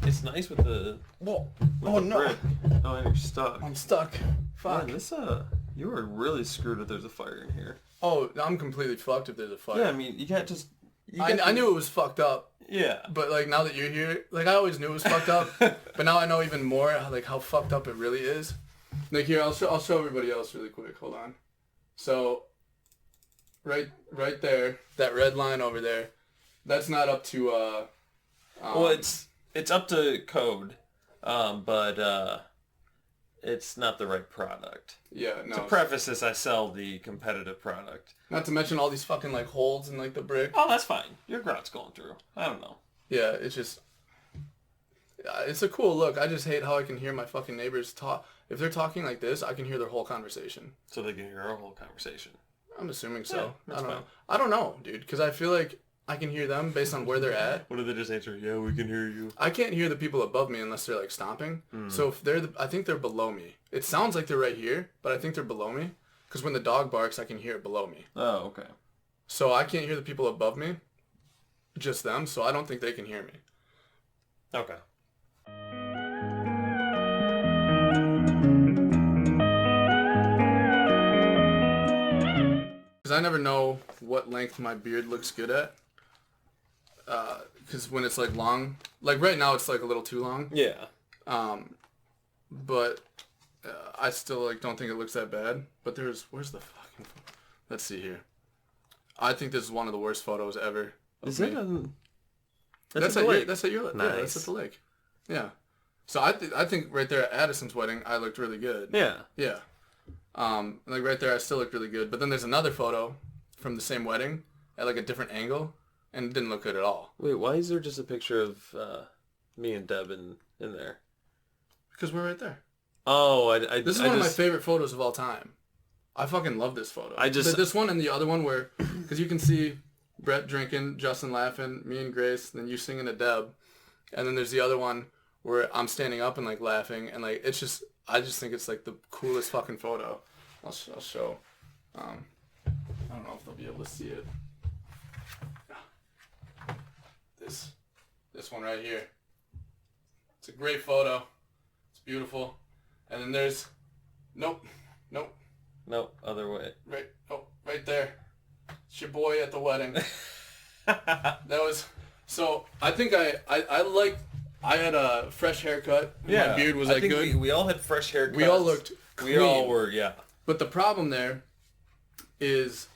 it's nice with the. Whoa. With Oh the no. brick. Oh, and you're stuck. I'm stuck. Fuck. Man, this you are really screwed if there's a fire in here. Oh, I'm completely fucked if there's a fire. Yeah, I mean, you can't just. I knew it was fucked up. Yeah. But like now that you're here, like I always knew it was fucked up, but now I know even more like how fucked up it really is. Like here, I'll show everybody else really quick. Hold on. So, right there, that red line over there, that's not up to. Well, it's up to code, but it's not the right product. Yeah, no. To preface this, I sell the competitive product. Not to mention all these fucking like holes in like the brick. Oh, that's fine. Your grout's going through. I don't know. Yeah, it's just. It's a cool look. I just hate how I can hear my fucking neighbors talk. If they're talking like this, I can hear their whole conversation. So they can hear our whole conversation. I'm assuming so. Yeah, I don't fine. know. I don't know, dude, because I feel like I can hear them based on where they're at. What do they just answer? Yeah, we can hear you. I can't hear the people above me unless they're like stomping. So if I think they're below me. It sounds like they're right here, but I think they're below me. Because when the dog barks, I can hear it below me. Oh, okay. So I can't hear the people above me. Just them. So I don't think they can hear me. Okay. Because I never know what length my beard looks good at. Because when it's like long, like right now it's like a little too long. Yeah. But I still like don't think it looks that bad. But where's the fucking? Let's see here. I think this is one of the worst photos ever. Is that That's at the lake? That's at your lake. Nice. Yeah, that's at the lake. Yeah. So I think right there at Addison's wedding, I looked really good. Yeah. Yeah. Like right there, I still looked really good. But then there's another photo from the same wedding at like a different angle, and it didn't look good at all. Wait, why is there just a picture of me and Deb in there? Because we're right there. Oh, This is one of my favorite photos of all time. I fucking love this photo. This one and the other one where, because you can see Brett drinking, Justin laughing, me and Grace, then you singing to Deb, and then there's the other one where I'm standing up and like laughing, and like it's just, I just think it's like the coolest fucking photo. I'll show. I don't know if they'll be able to see it. This one right here. It's a great photo. It's beautiful. And then there's, nope, other way. right there. It's your boy at the wedding. That was, so I think I had a fresh haircut. Yeah. My beard was I like think good. We all had fresh haircuts. We all looked We clean. all were, yeah. But the problem there is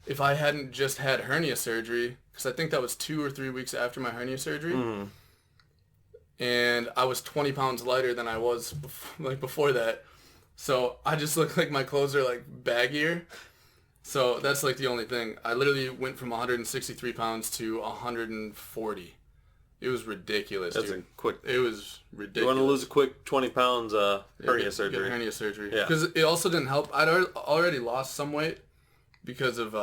if I hadn't just had hernia surgery, because I think that was 2 or 3 weeks after my hernia surgery, and I was 20 pounds lighter than I was before that. So I just look like my clothes are like baggier. So that's like the only thing. I literally went from 163 pounds to 140. It was ridiculous, That's dude. a quick... It was ridiculous. You want to lose a quick 20 pounds hernia Get surgery. hernia surgery. Yeah. Because it also didn't help. I'd already lost some weight because of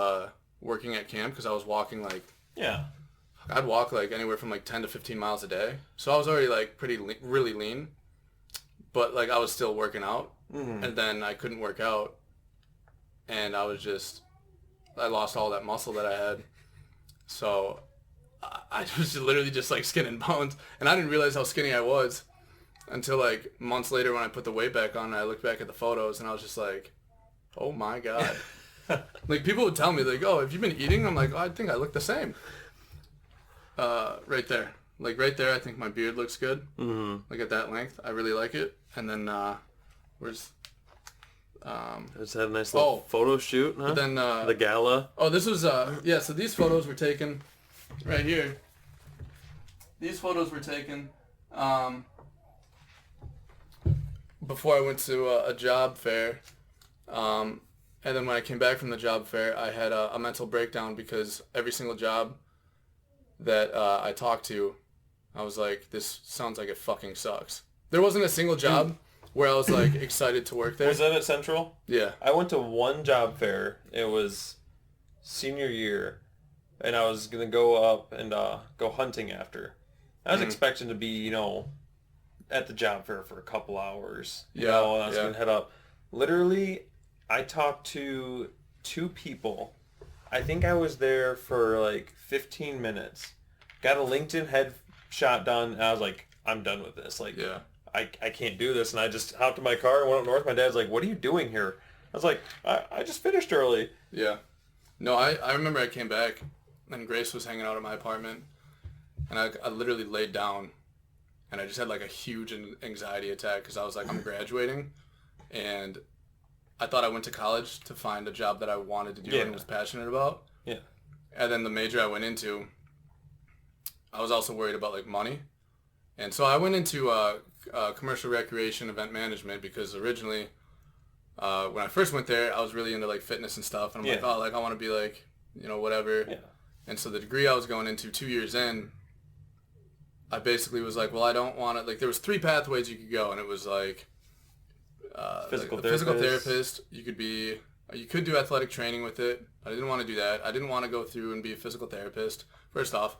working at camp, because I was walking like... Yeah. I'd walk like anywhere from like 10 to 15 miles a day. So I was already like really lean. But like I was still working out. Mm-hmm. And then I couldn't work out. And I lost all that muscle that I had. So I was literally just like skin and bones. And I didn't realize how skinny I was until like months later when I put the weight back on and I looked back at the photos and I was just like, oh my God. Like people would tell me like, oh, have you been eating? I'm like, oh, I think I look the same. Right there. Like right there, I think my beard looks good. Mm-hmm. Like at that length. I really like it. And then where's... Just had a nice little photo shoot, huh? Then the gala. Oh, this was yeah. So these photos were taken right here. These photos were taken before I went to a job fair, and then when I came back from the job fair, I had a mental breakdown because every single job that I talked to, I was like, this sounds like it fucking sucks. There wasn't a single job where I was like excited to work there. Was that at Central? Yeah. I went to one job fair. It was senior year, and I was gonna go up and go hunting after. I was expecting to be, at the job fair for a couple hours. And I was gonna head up. Literally, I talked to 2 people. I think I was there for like 15 minutes. Got a LinkedIn headshot done, and I was like, I'm done with this. Like, Yeah. I can't do this. And I just hopped in my car and went up north. My dad's like, what are you doing here? I was like, I just finished early. Yeah. No, I remember I came back and Grace was hanging out at my apartment and I literally laid down and I just had like a huge anxiety attack because I was like, I'm graduating and I thought I went to college to find a job that I wanted to do and was passionate about. Yeah. And then the major I went into, I was also worried about like money. And so I went into commercial recreation event management because originally when I first went there, I was really into like fitness and stuff. And I'm like, oh, like I want to be like, you know, whatever. Yeah. And so the degree I was going into 2 years in, I basically was like, well, I don't want to, like there was 3 pathways you could go. And it was like, physical therapist. You could do athletic training with it. I didn't want to do that. I didn't want to go through and be a physical therapist. First off,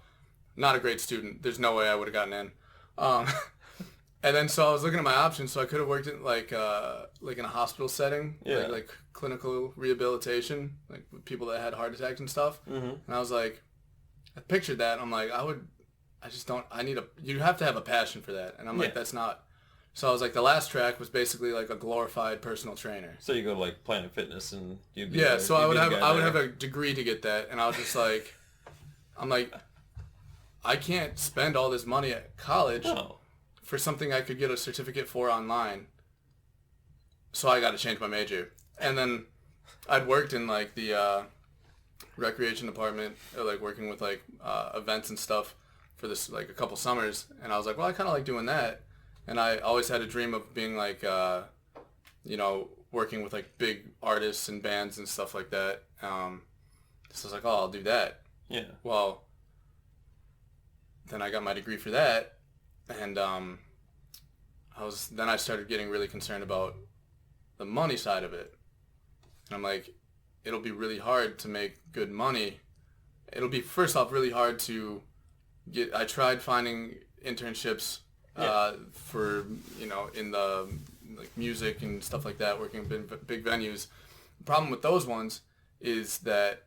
not a great student. There's no way I would have gotten in. And then so I was looking at my options. So I could have worked in like in a hospital setting, like clinical rehabilitation, like with people that had heart attacks and stuff. Mm-hmm. And I was like, I pictured that. I'm like, you have to have a passion for that. And I'm like, that's not. So I was like, the last track was basically like a glorified personal trainer. So you go to like Planet Fitness and you'd be so I would have a degree to get that, and I was just like, I'm like, I can't spend all this money at college for something I could get a certificate for online. So I got to change my major, and then I'd worked in like the recreation department, or like working with like events and stuff for this like a couple summers, and I was like, well, I kind of like doing that. And I always had a dream of being like, you know, working with like big artists and bands and stuff like that. So I was like, oh, I'll do that. Yeah. Well, then I got my degree for that, and I started getting really concerned about the money side of it. And I'm like, it'll be really hard to make good money. It'll be first off really hard to get. I tried finding internships. For, you know, in the like music and stuff like that, working in big venues. The problem with those ones is that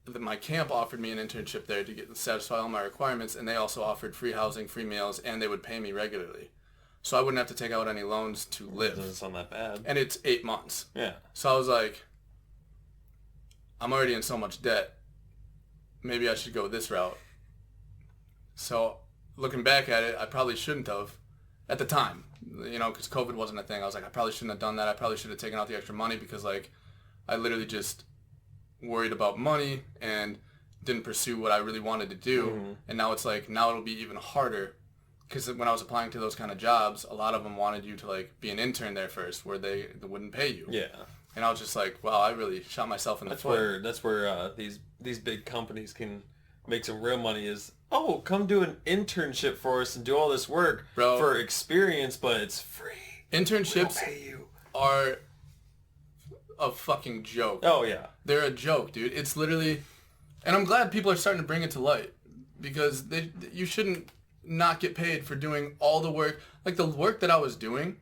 my camp offered me an internship there to satisfy all my requirements, and they also offered free housing, free meals, and they would pay me regularly. So I wouldn't have to take out any loans to live. Doesn't sound that bad. And it's 8 months. Yeah. So I was like, I'm already in so much debt. Maybe I should go this route. So looking back at it, I probably shouldn't have at the time, you know, because COVID wasn't a thing. I was like, I probably shouldn't have done that. I probably should have taken out the extra money because, like, I literally just worried about money and didn't pursue what I really wanted to do. Mm-hmm. And now it's like, now it'll be even harder because when I was applying to those kind of jobs, a lot of them wanted you to, like, be an intern there first where they wouldn't pay you. Yeah. And I was just like, wow, I really shot myself in the foot. That's where these big companies can make some real money is, oh, come do an internship for us and do all this work for experience, but it's free. Internships we'll pay you. Are a fucking joke. Oh, yeah. They're a joke, dude. It's literally... And I'm glad people are starting to bring it to light because you shouldn't not get paid for doing all the work. Like, the work that I was doing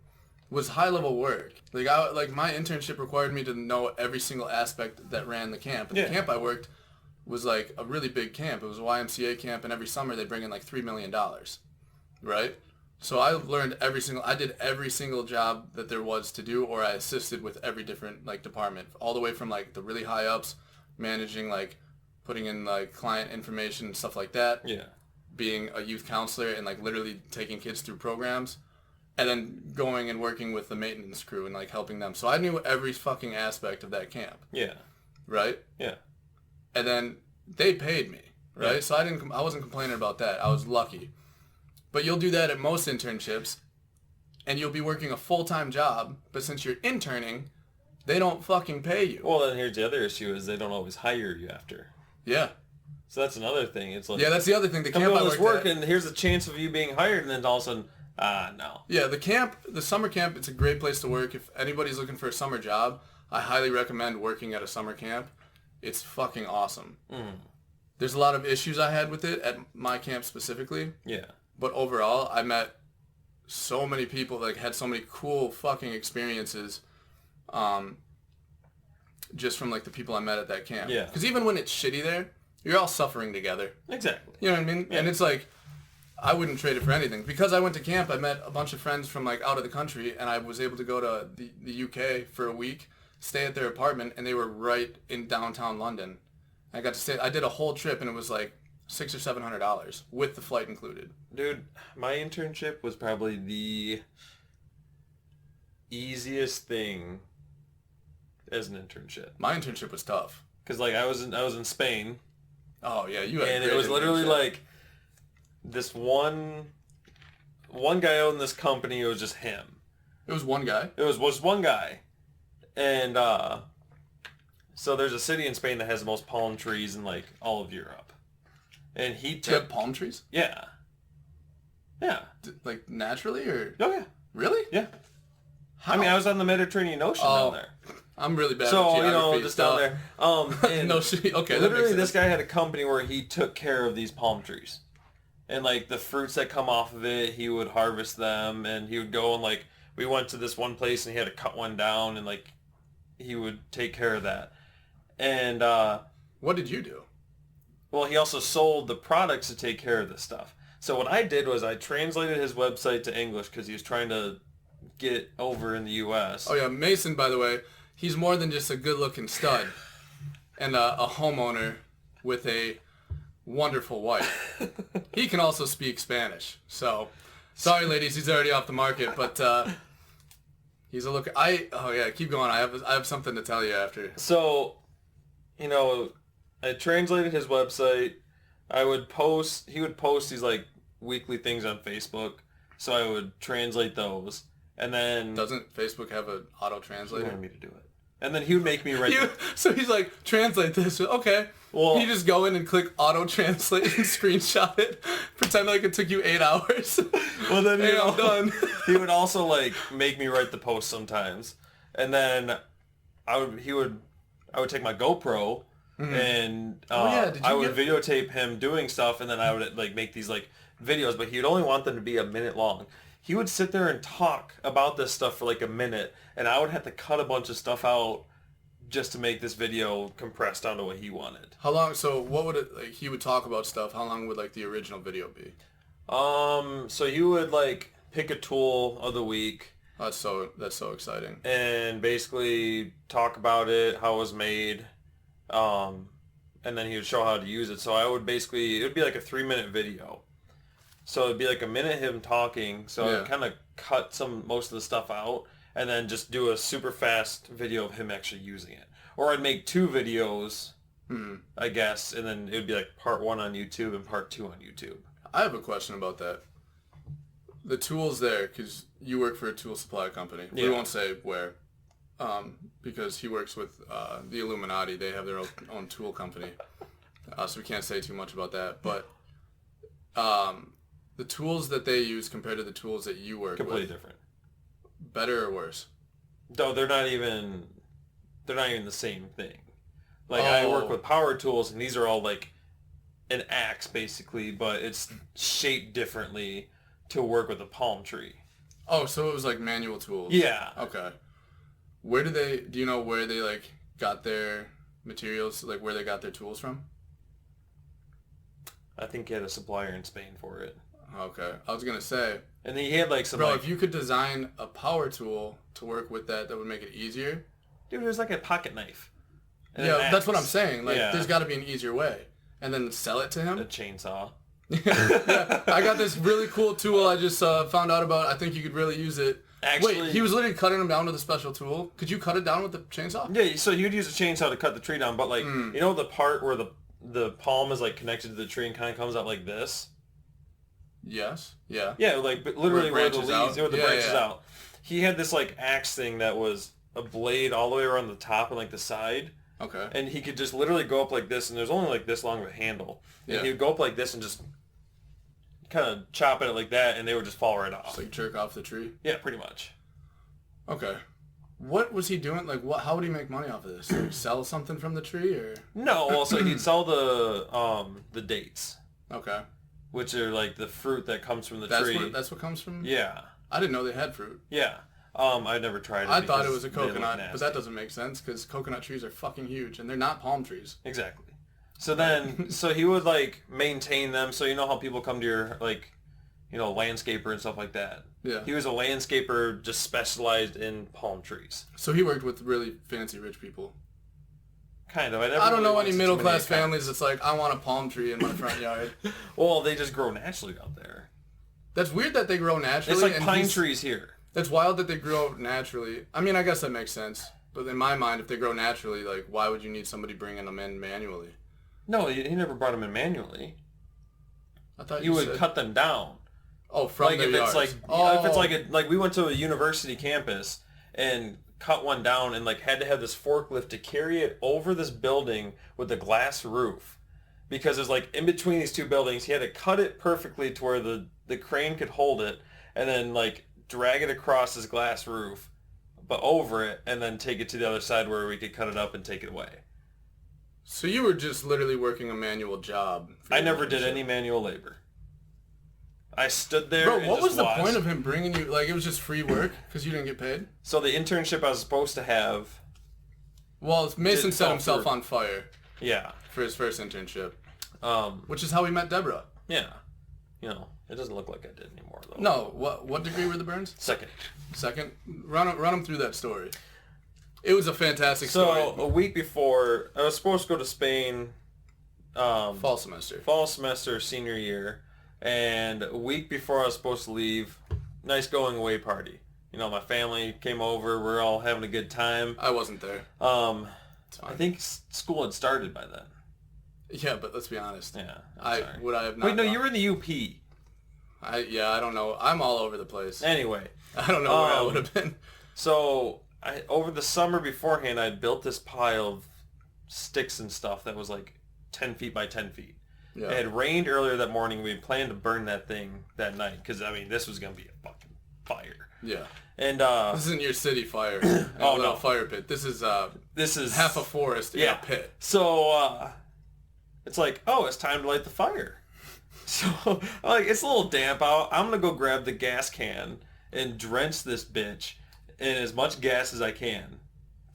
was high-level work. Like, my internship required me to know every single aspect that ran the camp. And the camp I worked was like a really big camp. It was a YMCA camp, and every summer they bring in like $3 million, right? So I did every single job that there was to do, or I assisted with every different like department, all the way from like the really high ups, managing like putting in like client information and stuff like that. Yeah. Being a youth counselor and like literally taking kids through programs, and then going and working with the maintenance crew and like helping them. So I knew every fucking aspect of that camp. Yeah. Right? Yeah. And then they paid me, right? Yeah. So I wasn't complaining about that. I was lucky. But you'll do that at most internships, and you'll be working a full-time job, but since you're interning, they don't fucking pay you. Well, then here's the other issue is they don't always hire you after. Yeah. So that's another thing. It's like, yeah, that's the other thing. The camp I work and here's a chance of you being hired, and then all of a sudden, no. Yeah, the summer camp, it's a great place to work. If anybody's looking for a summer job, I highly recommend working at a summer camp. It's fucking awesome. Mm. There's a lot of issues I had with it at my camp specifically. Yeah. But overall, I met so many people, like had so many cool fucking experiences just from like the people I met at that camp. Yeah. Because even when it's shitty there, you're all suffering together. Exactly. You know what I mean? Yeah. And it's like, I wouldn't trade it for anything. Because I went to camp, I met a bunch of friends from like out of the country, and I was able to go to the UK for a week, stay at their apartment, and they were right in downtown London. I got to stay. I did a whole trip, and it was like $600 or $700 with the flight included. Dude, my internship was probably the easiest thing as an internship. My internship was tough. Cause like I was in Spain. Oh yeah, you had. And it was literally like this one guy owned this company. It was just him. It was one guy. It was just one guy, and so there's a city in Spain that has the most palm trees in like all of Europe, and he Do took you have palm trees? yeah. Like naturally or? Oh yeah. Really? Yeah. How? I mean, I was on the Mediterranean Ocean down there. I'm really bad So, at geography. just down there. And No shit. Okay, that literally, makes sense. this guy had a company where he took care of these palm trees. And, like, the fruits that come off of it, he would harvest them. And he would go and, like, we went to this one place and he had to cut one down. And, like, he would take care of that. And, What did you do? well, he also sold the products to take care of this stuff. So what I did was I translated his website to English because he was trying to get over in the U.S. Oh yeah, Mason, by the way, he's more than just a good-looking stud and a homeowner with a wonderful wife. He can also speak Spanish. So, sorry, ladies, he's already off the market, but he's a look. Oh yeah, keep going. I have something to tell you after. So, I translated his website. He would post these like weekly things on Facebook. So I would translate those. And then Doesn't Facebook have an auto he translator? wanted me to do it. And then he would make me write So he's like, translate this. Okay. Well- you just go in and click auto translate and screenshot it. Pretend like it took you 8 hours. Well, then Hey, I'm done. he would also like make me write the post sometimes. And then I would take my GoPro and did I you would videotape him doing stuff, and then I would like make these like videos, but he would only want them to be a minute long. He would sit there and talk about this stuff for like a minute, and I would have to cut a bunch of stuff out just to make this video compressed down to what he wanted. How long? So what would it like? He would talk about stuff. How long would like the original video be? So you would like pick a tool of the week That's so exciting. and basically talk about it, how it was made, and then he would show how to use it. So I would basically, it would be like a 3-minute video. So it'd be like a minute him talking. So Yeah. I'd kind of cut most of the stuff out and then just do a super fast video of him actually using it. Or I'd make 2 videos, I guess, and then it would be like part 1 on YouTube and part 2 on YouTube. I have a question about that. The tools there, because you work for a tool supply company. We Yeah. won't say where, because he works with the Illuminati. They have their own tool company, so we can't say too much about that. But the tools that they use compared to the tools that you work Completely with, different. better or worse? No, they're not even the same thing. Like I work Oh. with power tools, and these are all like an axe basically, but it's shaped differently to work with a palm tree. Oh, so it was like manual tools. Yeah. Okay. Do you know where they like got their materials, like where they got their tools from? I think he had a supplier in Spain for it. Okay. I was going to say, And then he had like some bro, like, if you could design a power tool to work with that would make it easier. dude, there's like a pocket knife. and an Yeah, that's what I'm axe. saying. Like, Yeah. there's got to be an easier way. And then sell it to A him. chainsaw. Yeah, I got this really cool tool I just found out about. I think you could really use it. Actually- Wait, he was literally cutting them down with a special tool. Could you cut it down with the chainsaw? Yeah, so you'd use a chainsaw to cut the tree down, but like, you know the part where the palm is like connected to the tree and kind of comes out like this? Yes. Yeah. Yeah, like but literally Where where it the branches leaves, out? where the Yeah, branches yeah. out. He had this like axe thing that was a blade all the way around the top and like the side, Okay. and he could just literally go up like this, and there's only like this long of a handle, and Yeah. he would go up like this and just kind of chop at it like that, and they would just fall right off. Just like jerk off the tree. Yeah, pretty much. Okay. What was he doing? Like, what? How would he make money off of this? Like, sell something from the tree, or? No, well, so he'd sell the dates, Okay. which are like the fruit that comes from the That's tree. that's what comes from. Yeah, I didn't know they had fruit. yeah. I never tried it. I thought it because was a they look coconut, nasty. but that doesn't make sense because coconut trees are fucking huge and they're not palm trees. Exactly. So then, so he would like maintain them. So you know how people come to your like landscaper and stuff like that. Yeah. He was a landscaper just specialized in palm trees. So he worked with really fancy rich people. Kind of. I don't know any middle class families that's like, I want a palm tree in my front yard. Well, they just grow naturally out there. That's weird that they grow naturally. It's like pine trees here. That's wild that they grow naturally. I mean, I guess that makes sense. But in my mind, if they grow naturally, like, why would you need somebody bringing them in manually? No, he never brought them in manually. I thought you would cut them down. Oh, from like their if yards. It's like if it's like we went to a university campus and cut one down and like had to have this forklift to carry it over this building with a glass roof, because there's like in between these two buildings. He had to cut it perfectly to where the crane could hold it, and then like drag it across this glass roof, but over it, and then take it to the other side where we could cut it up and take it away. So you were just literally working a manual job. I never did any manual labor. I stood there. Bro, and what was the watched. point of him bringing you? Like, it was just free work because you didn't get paid? So the internship I was supposed to have. Well, Mason set himself on fire. Yeah. For his first internship. Um, Which is how we met Deborah. Yeah. It doesn't look like I did anymore, though. No. What degree were the burns? Second. Run them through that story. It was a fantastic story. So, a week before, I was supposed to go to Spain. Fall semester. Fall semester, senior year. And a week before I was supposed to leave, nice going away party. My family came over. We're all having a good time. I wasn't there. I think school had started by then. Yeah, but let's be honest. Yeah. I have not. Wait, no, you were in the UP. I don't know. I'm all over the place. Anyway. I don't know where I would have been. So, over the summer beforehand, I built this pile of sticks and stuff that was like 10 feet by 10 feet. Yeah. It had rained earlier that morning. We planned to burn that thing that night because, this was going to be a fucking fire. Yeah. And this isn't your city fire. No fire pit. This is half a forest in a pit. So it's like, it's time to light the fire. So it's a little damp out. I'm gonna go grab the gas can and drench this bitch in as much gas as I can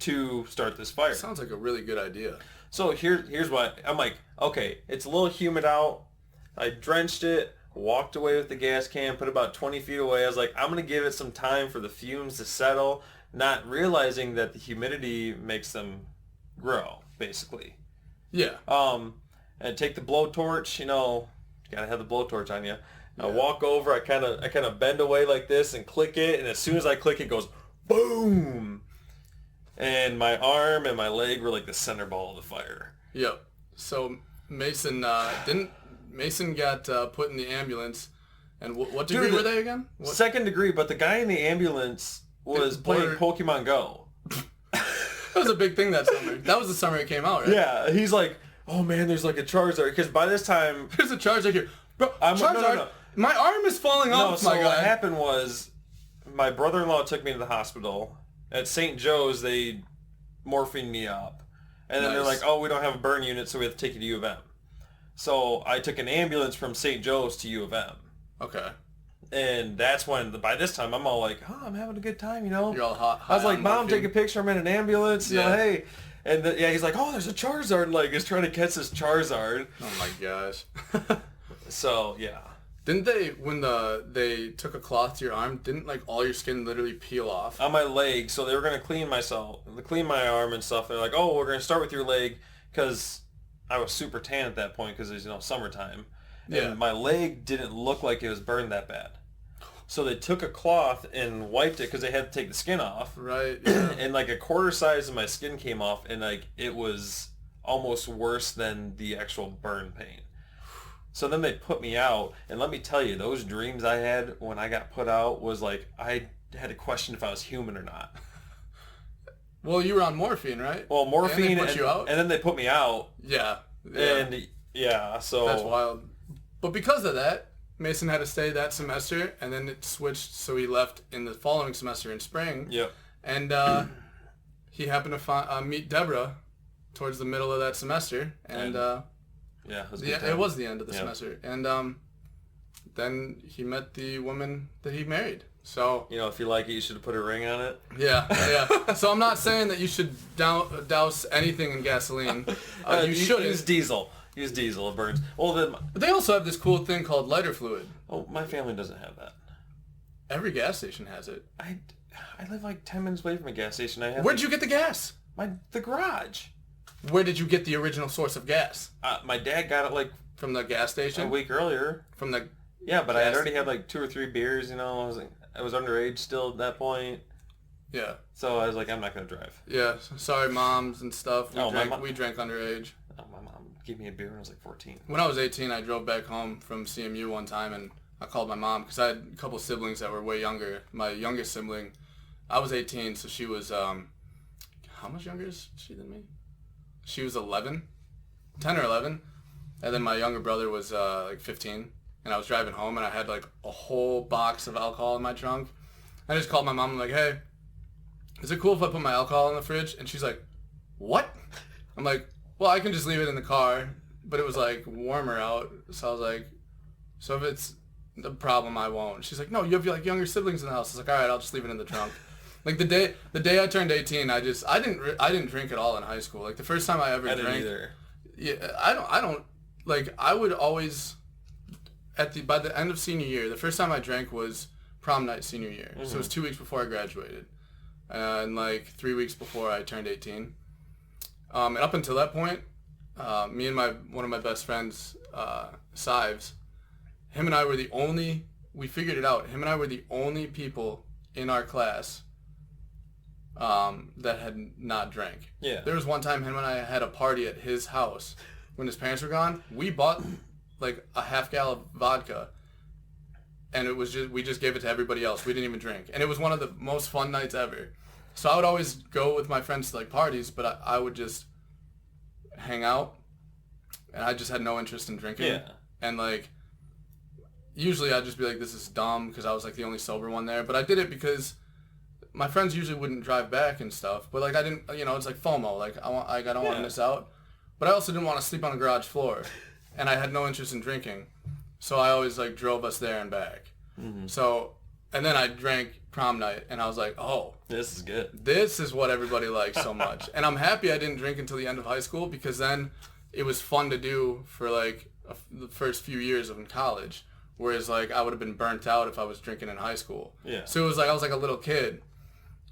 to start this fire. Sounds like a really good idea. So here's what I'm like. Okay, it's a little humid out. I drenched it. Walked away with the gas can, put it about 20 feet away. I was like, I'm going to give it some time for the fumes to settle, not realizing that the humidity makes them grow, basically. Yeah. And take the blowtorch, you got to have the blowtorch on you. I walk over, I kind of bend away like this and click it, and as soon as I click it goes boom. And my arm and my leg were like the center ball of the fire. Yep. So Mason Mason got put in the ambulance, and what degree were they again? What? Second degree, but the guy in the ambulance was playing Pokemon Go. That was a big thing that summer. That was the summer it came out, right? Yeah, he's like, oh man, there's like a Charizard, because by this time... There's a Charizard here. Bro, Charizard, no. My arm is falling off, my guy. What happened was, my brother-in-law took me to the hospital. At St. Joe's, they morphined me up. And then they're like, oh, we don't have a burn unit, so we have to take you to U of M. So I took an ambulance from St. Joe's to U of M. Okay. And that's when, by this time, I'm all like, I'm having a good time, You're all hot. I was like, Mom, take a picture. I'm in an ambulance. Hey. And he's like, oh, there's a Charizard. Like, he's trying to catch this Charizard. Oh my gosh. So, yeah. Didn't they, when they took a cloth to your arm, didn't like all your skin literally peel off? On my leg. So they were going to clean my arm and stuff. They're like, oh, we're going to start with your leg because I was super tan at that point because it's, summertime. And my leg didn't look like it was burned that bad. So they took a cloth and wiped it because they had to take the skin off. Right. Yeah. And like a quarter size of my skin came off, and like it was almost worse than the actual burn pain. So then they put me out, and let me tell you, those dreams I had when I got put out was like I had to question if I was human or not. Well, you were on morphine, right? Well, morphine, and they put you out? And then they put me out. Yeah. And so that's wild. But because of that, Mason had to stay that semester, and then it switched, so he left in the following semester in spring. Yep. And he happened to meet Deborah towards the middle of that semester, and it was the end of the semester. And then he met the woman that he married. So if you like it, you should have put a ring on it. Yeah. So I'm not saying that you should douse anything in gasoline. You shouldn't. Use diesel. Use diesel, it burns. Well, then... But they also have this cool thing called lighter fluid. Oh, my family doesn't have that. Every gas station has it. I live like 10 minutes away from a gas station. Where'd you get the gas? The garage. Where did you get the original source of gas? My dad got it like From the gas station? a week earlier. From the... Yeah, but I had already had like 2 or 3 beers, you know. I was underage still at that point. Yeah. So I was like, I'm not going to drive. Yeah. Sorry, moms and stuff. My We drank underage. Oh, my mom gave me a beer when I was like 14. When I was 18, I drove back home from CMU one time, and I called my mom because I had a couple siblings that were way younger. My youngest sibling, I was 18, so she was, how much younger is she than me? She was 11, 10 or 11. And then my younger brother was like 15. And I was driving home, and I had like a whole box of alcohol in my trunk. I just called my mom. I'm like, hey, is it cool if I put my alcohol in the fridge? And she's like, what? I'm like, well, I can just leave it in the car. But it was like warmer out. So I was like, so if it's the problem, I won't. She's like, no, you have like younger siblings in the house. I was like, all right, I'll just leave it in the trunk. Like the day I turned 18, I didn't drink at all in high school. Like the first time I ever drank. I didn't either. Yeah, I don't like. I would always by the end of senior year. The first time I drank was prom night senior year. Mm-hmm. So it was 2 weeks before I graduated, and like 3 weeks before I turned 18. And up until that point, me and one of my best friends, Sives, him and I were the only. We figured it out. Him and I were the only people in our class that had not drank. Yeah. There was one time him and I had a party at his house when his parents were gone. We bought like a half gallon of vodka, and it was we just gave it to everybody else. We didn't even drink, and it was one of the most fun nights ever. So I would always go with my friends to like parties, but I would just hang out, and I just had no interest in drinking. Yeah. And like usually I'd just be like, this is dumb, because I was like the only sober one there. But I did it because my friends usually wouldn't drive back and stuff. But like I didn't, it's like FOMO. Like I don't want to miss out. But I also didn't want to sleep on a garage floor, and I had no interest in drinking. So I always like drove us there and back. Mm-hmm. So, and then I drank prom night, and I was like, oh, this is good. This is what everybody likes so much. And I'm happy I didn't drink until the end of high school, because then it was fun to do for like the first few years of in college. Whereas like I would have been burnt out if I was drinking in high school. Yeah. So it was like I was like a little kid.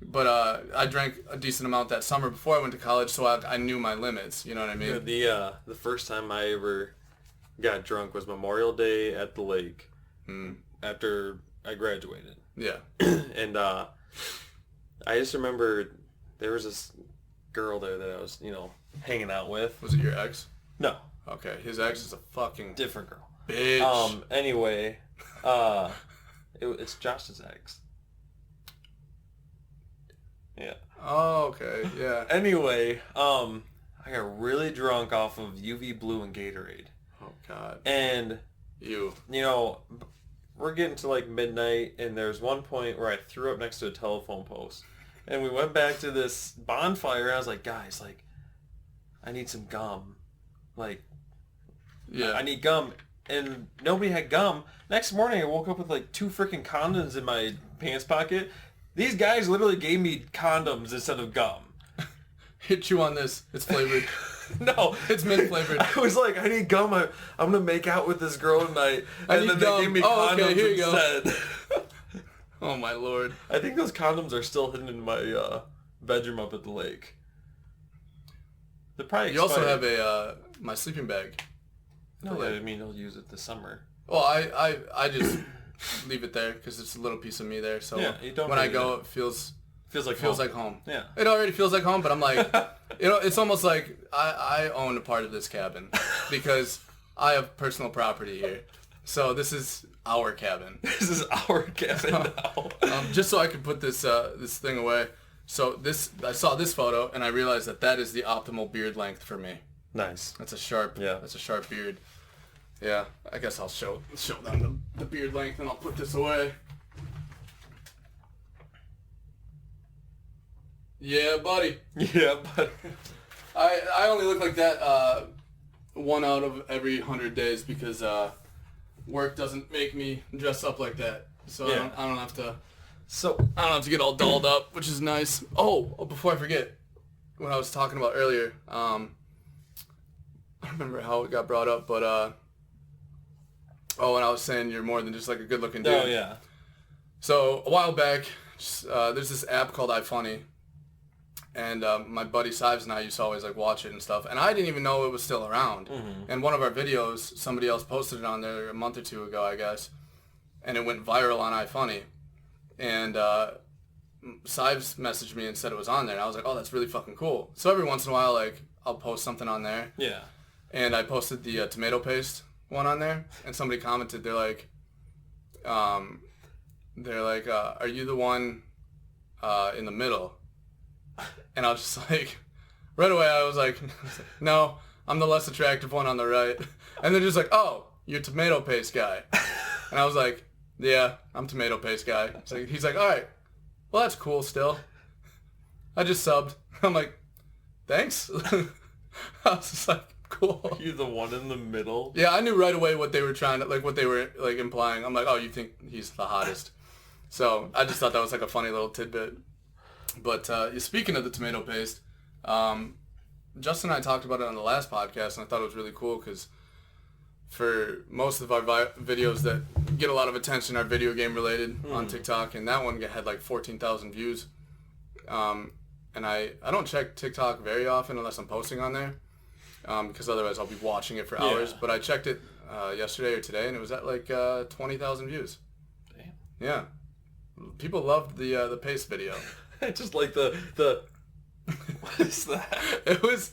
But I drank a decent amount that summer before I went to college, so I knew my limits. You know what I mean? Yeah, the first time I ever got drunk was Memorial Day at the lake after I graduated. Yeah. And I just remember there was this girl there that I was, hanging out with. Was it your ex? No. Okay, his ex is a fucking different girl. Bitch. Anyway, it's Josh's ex. Yeah. Oh, okay. Yeah. Anyway, I got really drunk off of UV Blue and Gatorade. Oh God. And we're getting to like midnight, and there's one point where I threw up next to a telephone post, and we went back to this bonfire. And I was like, guys, like, I need some gum. Like, yeah, I need gum. And nobody had gum. Next morning, I woke up with like 2 freaking condoms in my pants pocket. These guys literally gave me condoms instead of gum. Hit you on this. It's flavored. No. It's mint flavored. I was like, I need gum. I'm going to make out with this girl tonight. And then they gave me condoms here you instead. Go. Oh, my Lord. I think those condoms are still hidden in my bedroom up at the lake. They're probably expired. You also have my sleeping bag. No, I mean, I'll use it this summer. Well, I just leave it there because it's a little piece of me there. So yeah, you don't when I go, it feels like home. Yeah. It already feels like home, but I'm like, it's almost like I own a part of this cabin because I have personal property here. So this is our cabin. This is our cabin now. Just so I could put this thing away. So I saw this photo and I realized that is the optimal beard length for me. Nice. That's a sharp beard. Yeah, I guess I'll show them the beard length, and I'll put this away. Yeah, buddy. Yeah, buddy. I only look like that 1 out of every 100 days because work doesn't make me dress up like that. So yeah. I don't have to. So I don't have to get all dolled up, which is nice. Oh, before I forget, what I was talking about earlier. I don't remember how it got brought up, but and I was saying you're more than just like a good-looking dude. Oh yeah. So a while back, there's this app called iFunny, and my buddy Sives and I used to always like watch it and stuff, and I didn't even know it was still around. Mm-hmm. And one of our videos, somebody else posted it on there a month or two ago, I guess, and it went viral on iFunny, and Sives messaged me and said it was on there, and I was like, oh, that's really fucking cool. So every once in a while, like, I'll post something on there. Yeah. And I posted the tomato paste one on there, and somebody commented, they're like, are you the one in the middle? And I was just like, right away I was like, no, I'm the less attractive one on the right. And they're just like, oh, you're tomato paste guy. And I was like, yeah, I'm tomato paste guy. So he's like, all right, well, that's cool still. I just subbed. I'm like, thanks. I was just like, cool. You the one in the middle? Yeah, I knew right away what they were trying to, like, what they were, like, implying. I'm like, oh, you think he's the hottest. So I just thought that was, like, a funny little tidbit. But speaking of the tomato paste, Justin and I talked about it on the last podcast, and I thought it was really cool because for most of our videos that get a lot of attention are video game related on TikTok, and that one had, like, 14,000 views. And I don't check TikTok very often unless I'm posting on there. Because otherwise I'll be watching it for hours. But I checked it yesterday or today, and it was at like 20,000 views. Damn. Yeah, people loved the paste video. Just like the what is that? It was.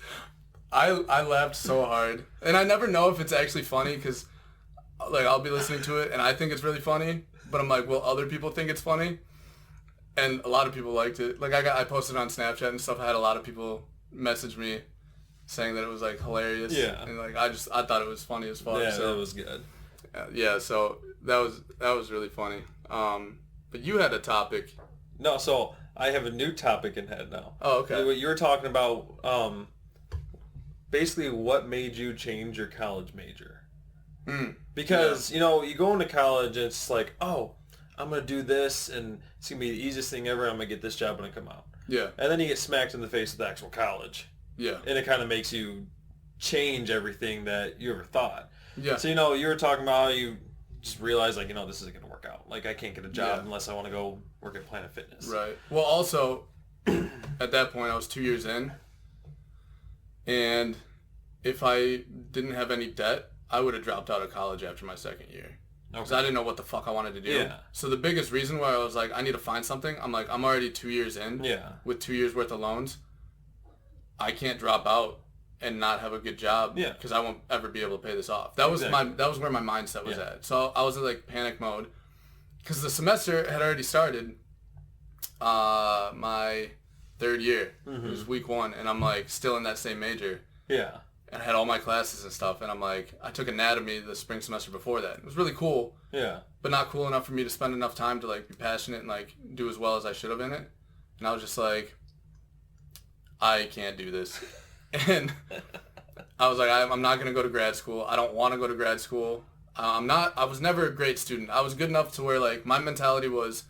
I laughed so hard, and I never know if it's actually funny because like I'll be listening to it and I think it's really funny, but I'm like, will other people think it's funny? And a lot of people liked it. Like I posted on Snapchat and stuff. I had a lot of people message me saying that it was like hilarious. Yeah. And like I thought it was funny as fuck. Yeah, so, that was good. Yeah, so that was really funny. But you had a topic. No, so I have a new topic in head now. Oh, okay. What you were talking about, basically what made you change your college major. Because, you know, you go into college and it's like, oh, I'm going to do this and it's going to be the easiest thing ever. I'm going to get this job when I come out. Yeah. And then you get smacked in the face with actual college. Yeah. And it kind of makes you change everything that you ever thought. Yeah. So, you know, you were talking about how you just realized, like, you know, this isn't going to work out. Like, I can't get a job unless I want to go work at Planet Fitness. Right. Well, also, at that point, I was 2 years in. And if I didn't have any debt, I would have dropped out of college after my second year. Because I didn't know what the fuck I wanted to do. Yeah. So the biggest reason why I was like, I need to find something, I'm like, I'm already 2 years in. Yeah. With 2 years worth of loans. I can't drop out and not have a good job. Yeah. Because I won't ever be able to pay this off. That was where my mindset was at. So I was in like panic mode. Because the semester had already started. My third year. It was week 1. And I'm like still in that same major. Yeah. And I had all my classes and stuff, and I'm like, I took anatomy the spring semester before that. It was really cool. Yeah. But not cool enough for me to spend enough time to like be passionate and like do as well as I should have in it. And I was just like, I can't do this. And I was like, I'm not going to go to grad school. I don't want to go to grad school. I was never a great student. I was good enough to where like my mentality was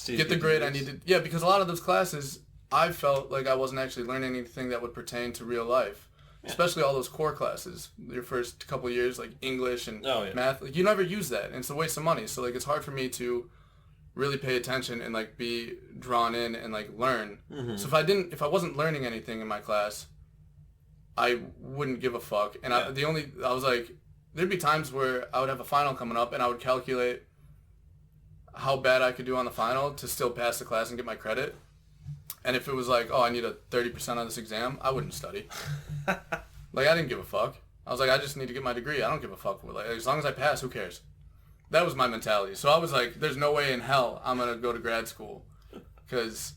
get the grade I needed. Yeah, because a lot of those classes, I felt like I wasn't actually learning anything that would pertain to real life. Especially all those core classes, your first couple of years, like English and math. Like, you never use that, and it's a waste of money. So like, it's hard for me to really pay attention and like be drawn in and like learn. So if I wasn't learning anything in my class, I wouldn't give a fuck. And I was like, there'd be times where I would have a final coming up, and I would calculate how bad I could do on the final to still pass the class and get my credit. And if it was like, oh, I need a 30% on this exam, I wouldn't study. Like, I didn't give a fuck. I was like, I just need to get my degree. I don't give a fuck. Like, as long as I pass, who cares? That was my mentality. So I was like, there's no way in hell I'm going to go to grad school because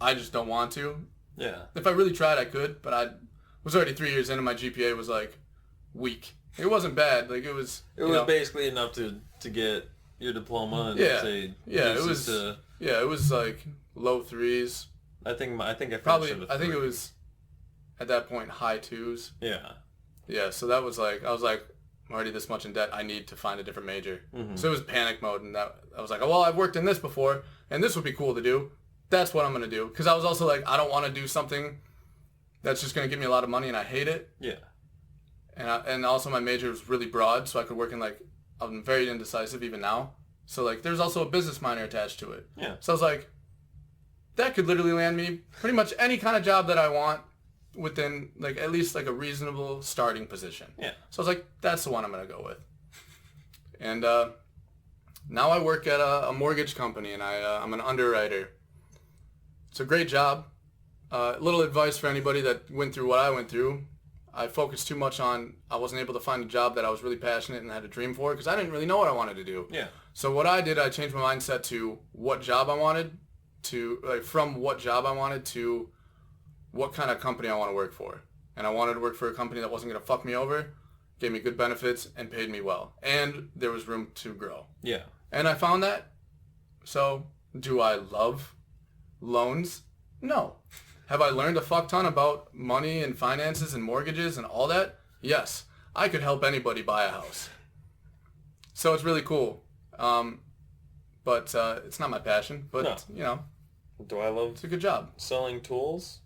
I just don't want to. Yeah. If I really tried, I could, but I was already 3 years in and my GPA was like weak. It wasn't bad. Like, it was... It was basically enough to get your diploma and say... Yeah, it was... Yeah, it was like low 3s. I think I think it was at that point high 2s. Yeah. Yeah, so that was like, I was like, I'm already this much in debt, I need to find a different major. So it was panic mode, and I was like, oh, well, I've worked in this before, and this would be cool to do. That's what I'm going to do. Because I was also like, I don't want to do something that's just going to give me a lot of money, and I hate it. Yeah. and also my major was really broad, so I could work in like, I'm very indecisive even now. So like there's also a business minor attached to it. Yeah. So I was like, that could literally land me pretty much any kind of job that I want within like at least like a reasonable starting position. Yeah. So I was like, that's the one I'm going to go with. And now I work at a mortgage company, and I'm an underwriter. It's a great job. Little advice for anybody that went through what I went through. I focused too much on, I wasn't able to find a job that I was really passionate and had a dream for because I didn't really know what I wanted to do. Yeah. So what I did, I changed my mindset to what job I wanted to, like from what job I wanted to what kind of company I want to work for. And I wanted to work for a company that wasn't going to fuck me over, gave me good benefits, and paid me well. And there was room to grow. Yeah. And I found that. So do I love loans? No. Have I learned a fuck ton about money and finances and mortgages and all that? Yes. I could help anybody buy a house. So it's really cool. But it's not my passion. But, No. you know, Do I love it's a good job. selling tools?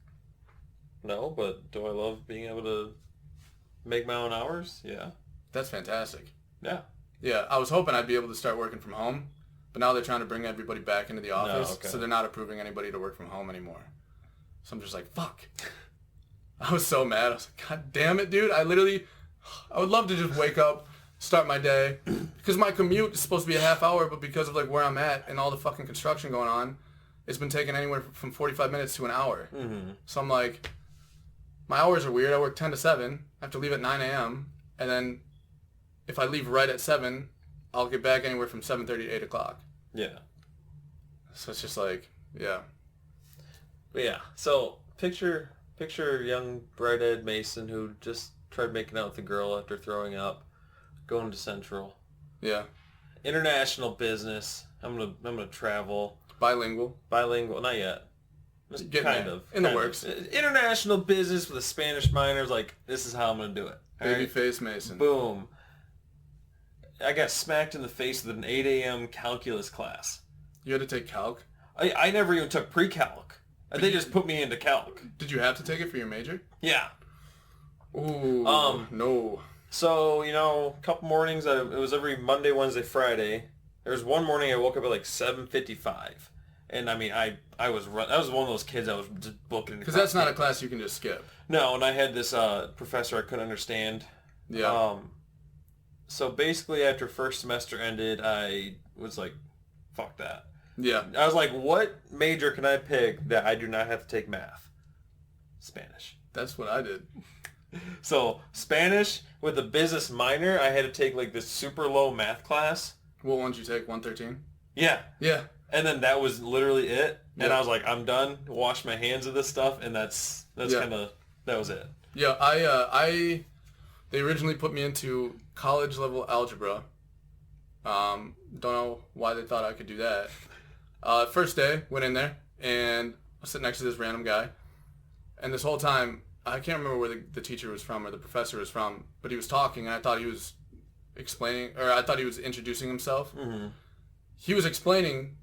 No, but do I love being able to make my own hours? Yeah. That's fantastic. Yeah. Yeah, I was hoping I'd be able to start working from home. But now they're trying to bring everybody back into the office. okay. So they're not approving anybody to work from home anymore. So I'm just like, fuck. I was so mad. I was like, God damn it, dude. I would love to just wake up, start my day. Because my commute is supposed to be a half hour, but because of like where I'm at and all the fucking construction going on, it's been taking anywhere from 45 minutes to an hour. Mm-hmm. So I'm like, my hours are weird. I work 10 to 7. I have to leave at 9 a.m. And then if I leave right at 7, I'll get back anywhere from 7:30 to 8 o'clock. Yeah. So it's just like, yeah. But yeah. So picture young bright-eyed Mason who just tried making out with a girl after throwing up, going to Central. Yeah. International business. I'm gonna travel. Bilingual. Bilingual. Not yet. Just Getting kind there. of. In the kind of. works. International business with a Spanish minor. Like, this is how I'm gonna do it. All right? Babyface Mason. Boom. I got smacked in the face with an 8 a.m. calculus class. You had to take calc? I never even took pre-calc. They just put me into calc. Did you have to take it for your major? Yeah. Ooh. No. So, you know, a couple mornings, it was every Monday, Wednesday, Friday. There was one morning I woke up at like 7:55. And I mean, I was one of those kids I was just booking. Because that's not a class you can just skip. No, and I had this professor I couldn't understand. Yeah. So basically after first semester ended, I was like, fuck that. Yeah. I was like, what major can I pick that I do not have to take math? Spanish. That's what I did. So Spanish with a business minor, I had to take like this super low math class. What one did you take? 113? Yeah. Yeah. And then that was literally it. And Yeah. I was like, I'm done. Wash my hands of this stuff. And that's Yeah. kind of, that was it. Yeah, they originally put me into college level algebra. Don't know why they thought I could do that. First day, went in there, and I was sitting next to this random guy. And this whole time, I can't remember where the teacher was from or the professor was from, but he was talking, and I thought he was explaining, or I thought he was introducing himself. Mm-hmm. He was explaining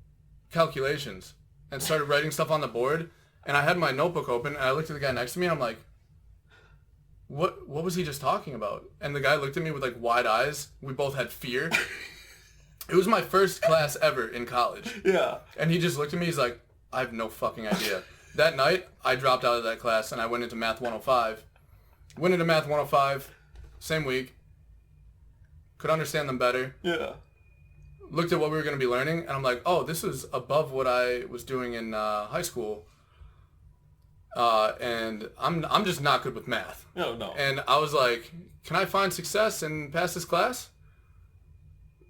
calculations and started writing stuff on the board, and I had my notebook open, and I looked at the guy next to me, and I'm like, what was he just talking about? And the guy looked at me with like wide eyes. We both had fear. It was my first class ever in college. Yeah. And he just looked at me, he's like, I have no fucking idea. That night, I dropped out of that class and I went into Math 105. Went into Math 105, same week. Could understand them better. Yeah. Looked at what we were going to be learning, and I'm like, oh, this is above what I was doing in high school. And I'm just not good with math. No. And I was like, can I find success and pass this class?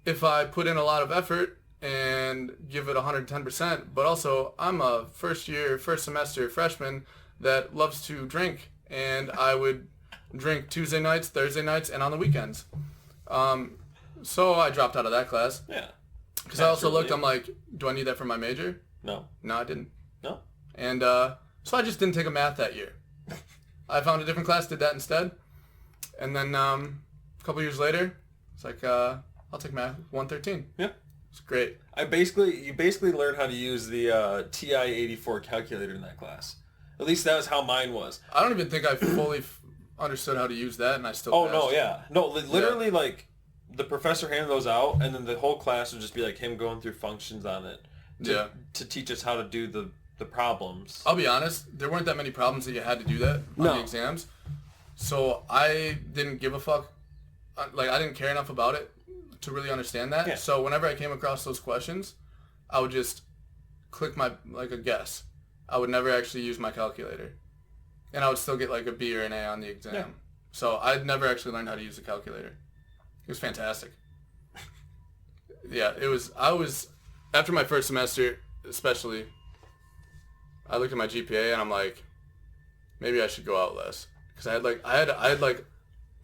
If I put in a lot of effort and give it 110%, but also I'm a first semester freshman that loves to drink, and I would drink Tuesday nights, Thursday nights, and on the weekends. So I dropped out of that class. Yeah. Because I also looked, I'm like, do I need that for my major? No. No, I didn't. No. And so I just didn't take a math that year. I found a different class, did that instead. And then a couple years later, it's like, I'll take math 113. Yeah. It's great. You basically learned how to use the TI-84 calculator in that class. At least that was how mine was. I don't even think I fully understood how to use that, and I still Oh, passed. no, yeah. No, literally, like, the professor handed those out, and then the whole class would just be, like, him going through functions on it to teach us how to do the problems. I'll be honest, there weren't that many problems that you had to do that on the exams. So I didn't give a fuck. Like, I didn't care enough about it to really understand that. Yeah. So whenever I came across those questions, I would just click a guess. I would never actually use my calculator. And I would still get, like, a B or an A on the exam. Yeah. So I'd never actually learned how to use a calculator. It was fantastic. Yeah, after my first semester, especially, I looked at my GPA and I'm like, maybe I should go out less. Because I had like,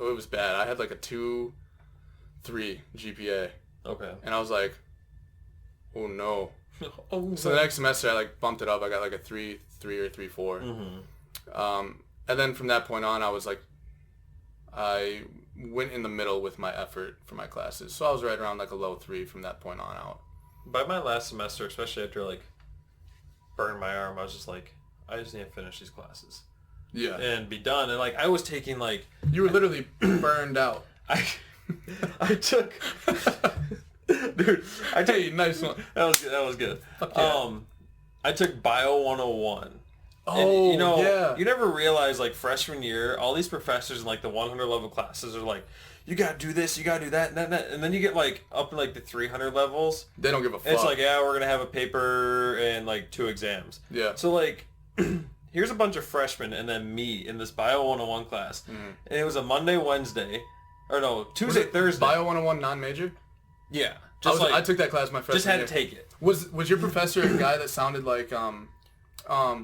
oh, it was bad. I had like a 2.3 GPA. Okay. And I was like, oh no. Oh, So the next semester I like bumped it up. I got like a 3.3 or 3.4. Mm-hmm. And then from that point on, I was like, I went in the middle with my effort for my classes. So I was right around like a low 3 from that point on out. By my last semester, especially after, like, burning my arm, I was just like, I just need to finish these classes. Yeah. And be done. And, like, I was taking, like... You were literally burned out. I took... Dude, Hey, nice one. That was good. Fuck yeah. I took Bio 101. Oh, And, yeah. you never realize, like, freshman year, all these professors in, like, the 100 level classes are like, you gotta do this, you gotta do that, and then you get, like, up in, like, the 300 levels. They don't give a fuck. It's like, yeah, we're gonna have a paper and, like, 2 exams. Yeah. So, like, here's a bunch of freshmen and then me in this Bio 101 class. Mm-hmm. And it was a Monday, Wednesday, or no, Tuesday, Thursday. Bio 101 non-major? Yeah. I took that class my freshman just had year. to take it. Was your professor a guy that sounded like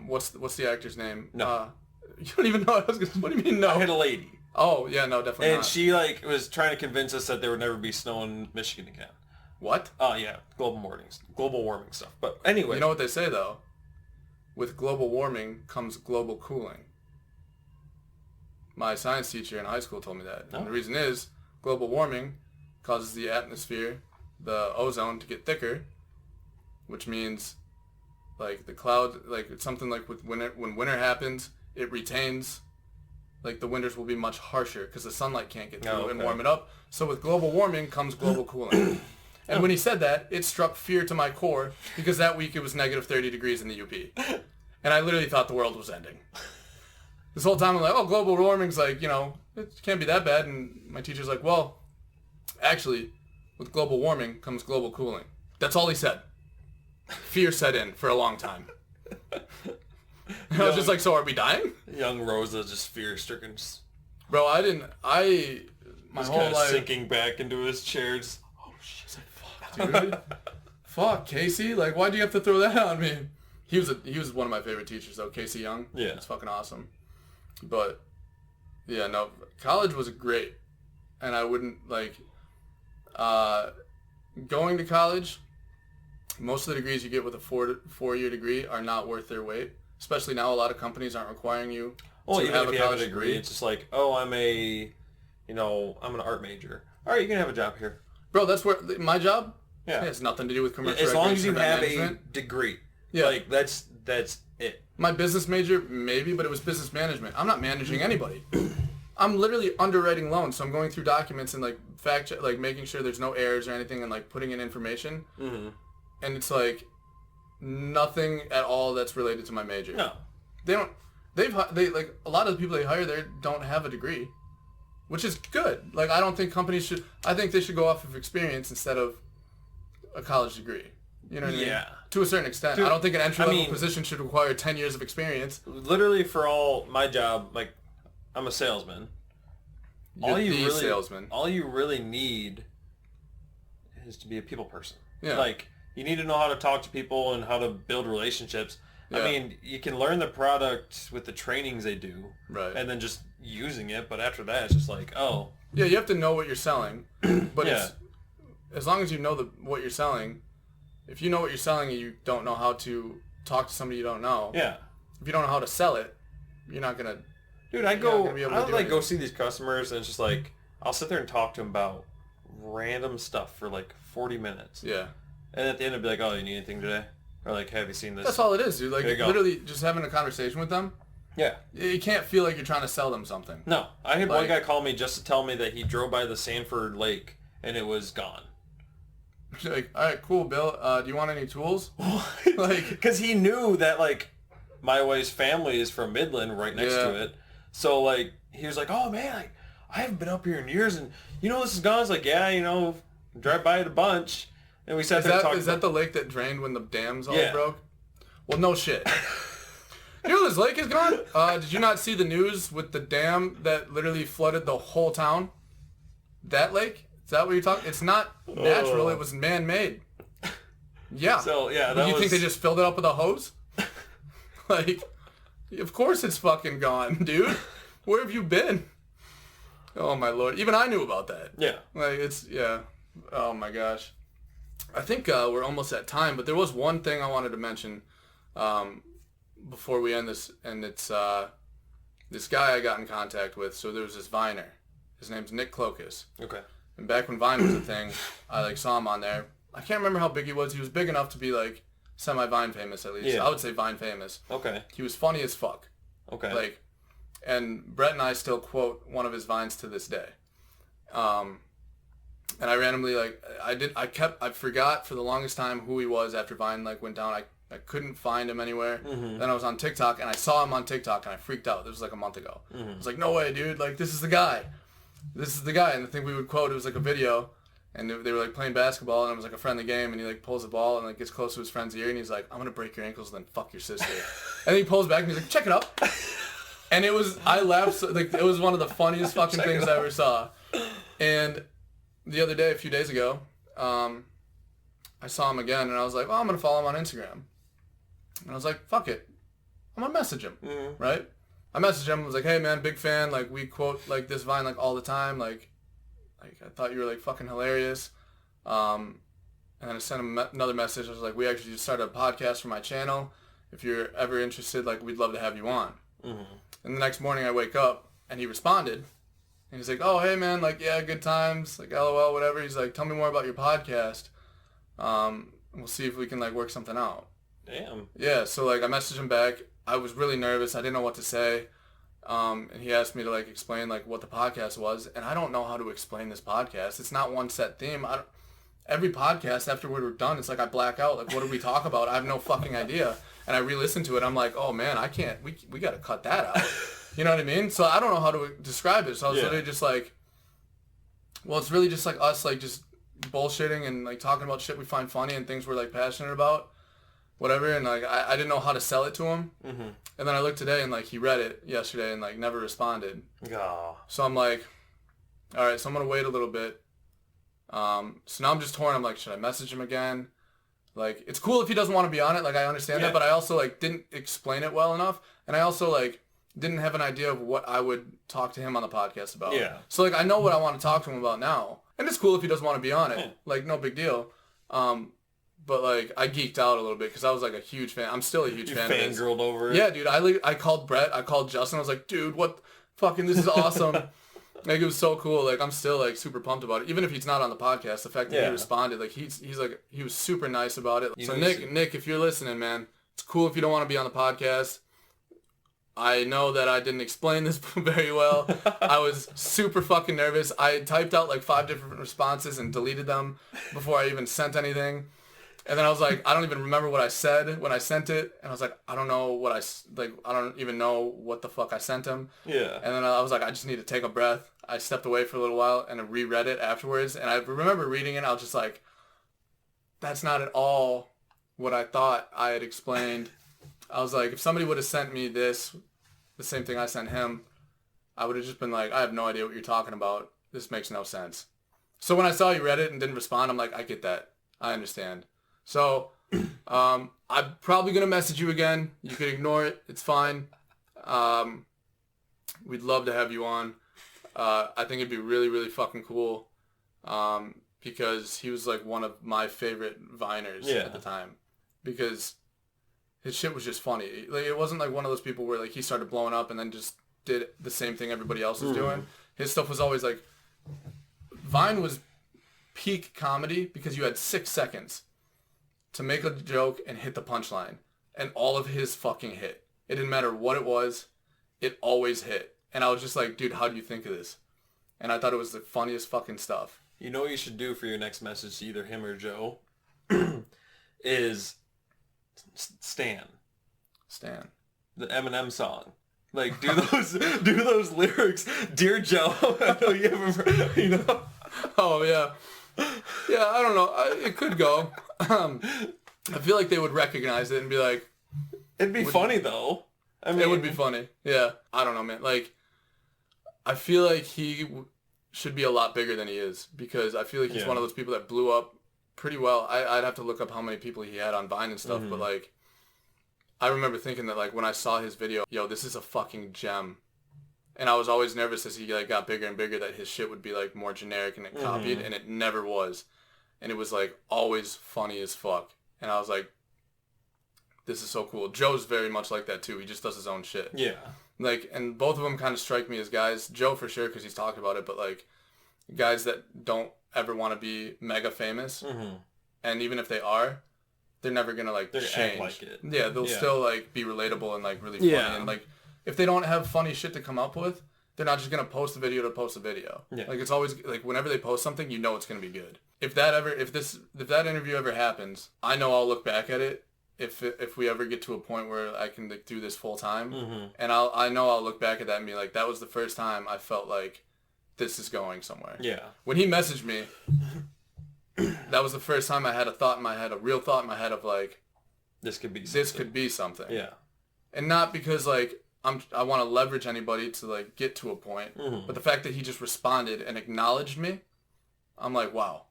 what's the actor's name? No. You don't even know. What do you mean no? I had a lady. Oh yeah, no, definitely And not. she, like, was trying to convince us that there would never be snow in Michigan again. What? Oh, yeah. Global warming stuff. But anyway. You know what they say though? With global warming comes global cooling. My science teacher in high school told me that. And the reason is global warming causes the atmosphere, the ozone, to get thicker, which means like the cloud, like it's something like with winter, when winter happens, it retains, like the winters will be much harsher because the sunlight can't get through and warm it up. So with global warming comes global cooling. And when he said that, it struck fear to my core because that week it was negative 30 degrees in the UP. And I literally thought the world was ending. This whole time I'm like, oh, global warming's like, it can't be that bad. And my teacher's like, well, actually, with global warming comes global cooling. That's all he said. Fear set in for a long time. And I was just like, so are we dying? Young Rosa just fear-stricken. Bro, my whole life. Sinking back into his chairs. Oh, shit. Fuck, dude. Fuck, Casey. Like, why'd you have to throw that on me? He was one of my favorite teachers, though. Casey Young. Yeah. It's fucking awesome. But, yeah, no. College was great. And I wouldn't, like... going to college, most of the degrees you get with a four-year degree are not worth their weight. Especially now, a lot of companies aren't requiring you Well, to even have if a you have a college degree, it's just like, oh, I'm an art major. All right, you can have a job here. Bro, that's where my job has nothing to do with commercial. As long as you have management. a degree. Yeah. Like, that's it. My business major, maybe, but it was business management. I'm not managing anybody. I'm literally underwriting loans, so I'm going through documents and, like, fact check, like, making sure there's no errors or anything and, like, putting in information. Mm-hmm. And it's, like, nothing at all that's related to my major. No. They like, a lot of the people they hire there don't have a degree, which is good. Like, I don't think companies should, I think they should go off of experience instead of a college degree. You know what I mean? Yeah. To a certain extent. Dude, I don't think an entry-level position should require 10 years of experience. Literally for all my job, like, I'm a salesman. You're the salesman. All you really need is to be a people person. Yeah. Like, you need to know how to talk to people and how to build relationships. Yeah. I mean, you can learn the product with the trainings they do. Right. And then just using it, but after that, it's just like, oh. Yeah, you have to know what you're selling. But Yeah. as long as you know what you're selling, if you know what you're selling and you don't know how to talk to somebody you don't know, Yeah. if you don't know how to sell it, you're not going to... Dude, not gonna be able to I do like go anything. see these customers and it's just like, I'll sit there and talk to them about random stuff for like 40 minutes. Yeah. And at the end, I'd be like, oh, you need anything today? Or like, have you seen this? That's all it is, dude. Like, There you go. literally just having a conversation with them. Yeah. You can't feel like you're trying to sell them something. No. I had one Like- guy call me just to tell me that he drove by the Sanford Lake and it was gone. You're like, all right, cool, Bill. Do you want any tools? Like, Because he knew that, like, my wife's family is from Midland, right next Yeah. to it. So, like, he was like, oh, man, like, I haven't been up here in years, and you know this is gone? I was like, yeah, you know, drive by it a bunch. And we sat there talking. is that the lake that drained when the dams all Yeah. broke? Well, no shit. You know this lake is gone? Did you not see the news with the dam that literally flooded the whole town? That lake? Is that what you're talking? It's not natural. It was man-made. Yeah. So, yeah, Do you think they just filled it up with a hose? Like, of course it's fucking gone, dude. Where have you been? Oh, my Lord. Even I knew about that. Yeah. Like, it's, yeah. Oh, my gosh. I think we're almost at time, but there was one thing I wanted to mention before we end this, and it's this guy I got in contact with. So there was this Viner. His name's Nick Clokus. Okay. And back when Vine was a thing, I like saw him on there. I can't remember how big he was. He was big enough to be like semi-Vine famous at least. Yeah. I would say Vine famous. Okay. He was funny as fuck. Okay. Like, and Brett and I still quote one of his vines to this day. And I randomly I forgot for the longest time who he was after Vine like went down. I couldn't find him anywhere. Mm-hmm. Then I was on TikTok and I saw him on TikTok and I freaked out. This was like a month ago. I was like, no way, dude. Like, this is the guy. This is the guy. And the thing we would quote, it was like a video. And they were like playing basketball and it was like a friendly game. And he like pulls the ball and like gets close to his friend's ear. And he's like, I'm going to break your ankles and then fuck your sister. And then he pulls back and he's like, check it up. And it was, I laughed. Like, it was one of the funniest fucking things I ever saw. And the other day, a few days ago, I saw him again and I was like, well, I'm going to follow him on Instagram. And I was like, fuck it. I'm going to message him, right? I messaged him. I was like, hey, man, big fan. Like, we quote, like, this Vine, like, all the time. Like I thought you were, like, fucking hilarious. And then I sent him another message. I was like, we actually just started a podcast for my channel. If you're ever interested, like, we'd love to have you on. And the next morning I wake up and he responded. And he's like, oh, hey, man, like, yeah, good times. Like, LOL, whatever. He's like, tell me more about your podcast. We'll see if we can, like, work something out. Damn. Yeah, so, like, I messaged him back. I was really nervous. I didn't know what to say. And he asked me to, like, explain, like, what the podcast was. And I don't know how to explain this podcast. It's not one set theme. Every podcast, after we're done, it's like I black out. Like, what did we talk about? I have no fucking idea. And I re-listened to it. I'm like, oh, man, I can't. We got to cut that out. You know what I mean? So I don't know how to describe it. So I was literally just like, well, it's really just like us, like, just bullshitting and, like, talking about shit we find funny and things we're, like, passionate about. Whatever, and like I didn't know how to sell it to him, and then I looked today and like he read it yesterday and like never responded. Oh. So I'm like, all right, so I'm gonna wait a little bit. So now I'm just torn. I'm like, should I message him again? Like, it's cool if he doesn't want to be on it. Like, I understand that, but I also like didn't explain it well enough, and I also like didn't have an idea of what I would talk to him on the podcast about. Yeah. So like I know what I want to talk to him about now, and it's cool if he doesn't want to be on it. Yeah. Like, no big deal. But, like, I geeked out a little bit because I was, like, a huge fan. I'm still a huge fan of his. Fangirled over it? Yeah, dude. I called Brett. I called Justin. I was like, dude, what fucking, this is awesome. Like, it was so cool. Like, I'm still, like, super pumped about it. Even if he's not on the podcast, the fact that he responded, like, he's like, he was super nice about it. So, Nick, if you're listening, man, it's cool if you don't want to be on the podcast. I know that I didn't explain this very well. I was super fucking nervous. I typed out, like, 5 different responses and deleted them before I even sent anything. And then I was like, I don't even remember what I said when I sent it. And I was like, I don't know what I don't even know what the fuck I sent him. Yeah. And then I was like, I just need to take a breath. I stepped away for a little while and I reread it afterwards. And I remember reading it. I was just like, that's not at all what I thought I had explained. I was like, if somebody would have sent me this, the same thing I sent him, I would have just been like, I have no idea what you're talking about. This makes no sense. So when I saw you read it and didn't respond, I'm like, I get that. I understand. So, I'm probably going to message you again. You can ignore it. It's fine. We'd love to have you on. I think it'd be really, really fucking cool. Because he was like one of my favorite Viners at the time. Because his shit was just funny. Like, it wasn't like one of those people where like he started blowing up and then just did the same thing everybody else was doing. His stuff was always like, Vine was peak comedy because you had 6 seconds to make a joke and hit the punchline. And all of his fucking hit. It didn't matter what it was. it always hit. And I was just like, dude, how do you think of this? And I thought it was the funniest fucking stuff. You know what you should do for your next message to either him or Joe? Is Stan. The Eminem song. Like, do those lyrics. Dear Joe, I know you haven't, you know. Oh, yeah. Yeah, I don't know. It could go. I feel like they would recognize it and be like... It'd be funny, though. I mean... It would be funny. Yeah. I don't know, man. Like, I feel like he should be a lot bigger than he is, because I feel like he's one of those people that blew up pretty well. I'd have to look up how many people he had on Vine and stuff, but, like, I remember thinking that, like, when I saw his video, yo, this is a fucking gem. And I was always nervous as he, like, got bigger and bigger that his shit would be, like, more generic and copied, and it never was. And it was, like, always funny as fuck. And I was like, this is so cool. Joe's very much like that, too. He just does his own shit. Yeah. Like, and both of them kind of strike me as guys, Joe for sure, because he's talked about it, but, like, guys that don't ever want to be mega famous. And even if they are, they're never going to, like, change. Act like it. Yeah, they'll still, like, be relatable and, like, really funny. Yeah. And, like, if they don't have funny shit to come up with, they're not just going to post a video to post a video. Yeah. Like, it's always, like, whenever they post something, you know it's going to be good. If that interview ever happens, I know I'll look back at it if we ever get to a point where I can, like, do this full time. And I know I'll look back at that and be like, that was the first time I felt like this is going somewhere. Yeah. When he messaged me, that was the first time I had a thought in my head, a real thought in my head of, like, this could be something. Yeah. And not because, like, I want to leverage anybody to, like, get to a point, but the fact that he just responded and acknowledged me, I'm like, wow.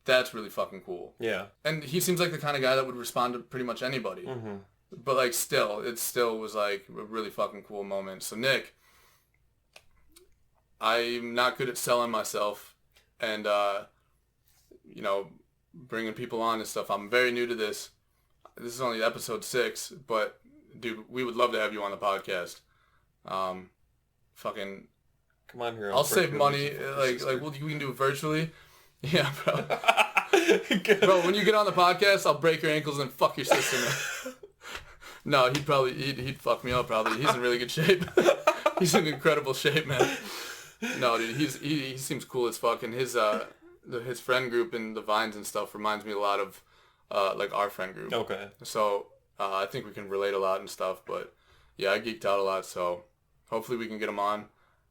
That's really fucking cool. Yeah. And he seems like the kind of guy that would respond to pretty much anybody. But, like, it still was, like, a really fucking cool moment. So, Nick, I'm not good at selling myself and, you know, bringing people on and stuff. I'm very new to this. This is only episode 6, but, dude, we would love to have you on the podcast. Fucking... Come on here. I'll save money. Like we can do it virtually. Yeah, bro. Bro, when you get on the podcast, I'll break your ankles and fuck your sister. No, he'd fuck me up probably. He's in really good shape. He's in incredible shape, man. No, dude, he seems cool as fuck, and his friend group in the Vines and stuff reminds me a lot of like our friend group. Okay. So I think we can relate a lot and stuff, but yeah, I geeked out a lot, so hopefully we can get him on.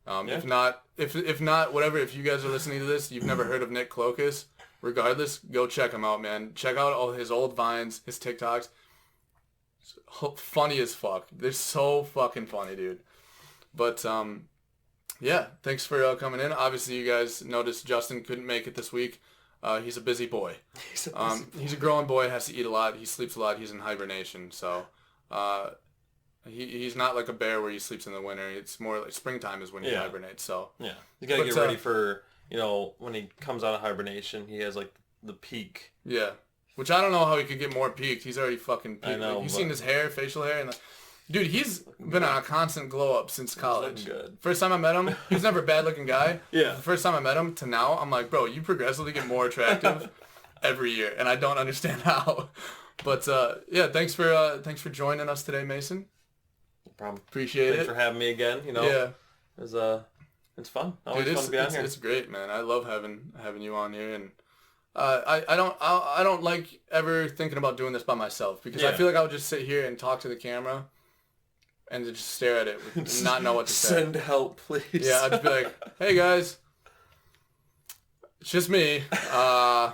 If not, whatever, if you guys are listening to this, you've never heard of Nick Clokus, regardless, go check him out, man. Check out all his old Vines, his TikToks. Funny as fuck. They're so fucking funny, dude. But, yeah, thanks for coming in. Obviously, you guys noticed Justin couldn't make it this week. He's a busy boy. He's a growing boy, has to eat a lot, he sleeps a lot, he's in hibernation, so... He's not like a bear where he sleeps in the winter. It's more like springtime is when he hibernates. So yeah, you gotta get ready for, you know, when he comes out of hibernation. He has like the peak. Yeah, which I don't know how he could get more peaked. He's already fucking peaked. I know. Like, you've seen his hair, facial hair, and dude, he's been on a constant glow up since college. Good. First time I met him, he was never a bad looking guy. Yeah. The first time I met him to now, I'm like, bro, you progressively get more attractive every year, and I don't understand how. But yeah, thanks for joining us today, Mason. Problem. Appreciate Thanks it. for having me again. You know, yeah, it's fun. Always dude, fun to be on here. It's great, man. I love having you on here, and I don't like ever thinking about doing this by myself because I feel like I would just sit here and talk to the camera and just stare at it and not know what to say. Send help, please. Yeah, I'd just be like, hey guys, it's just me. I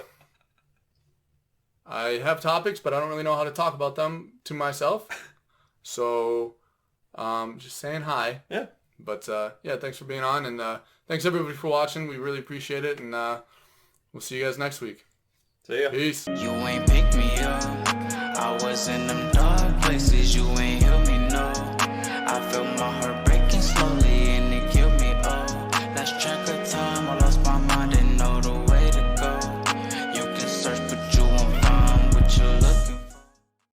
have topics, but I don't really know how to talk about them to myself. So. Just saying hi. Yeah. But, yeah, thanks for being on, and thanks everybody for watching. We really appreciate it, and we'll see you guys next week. See ya. Peace. You ain't pick me up. I was in the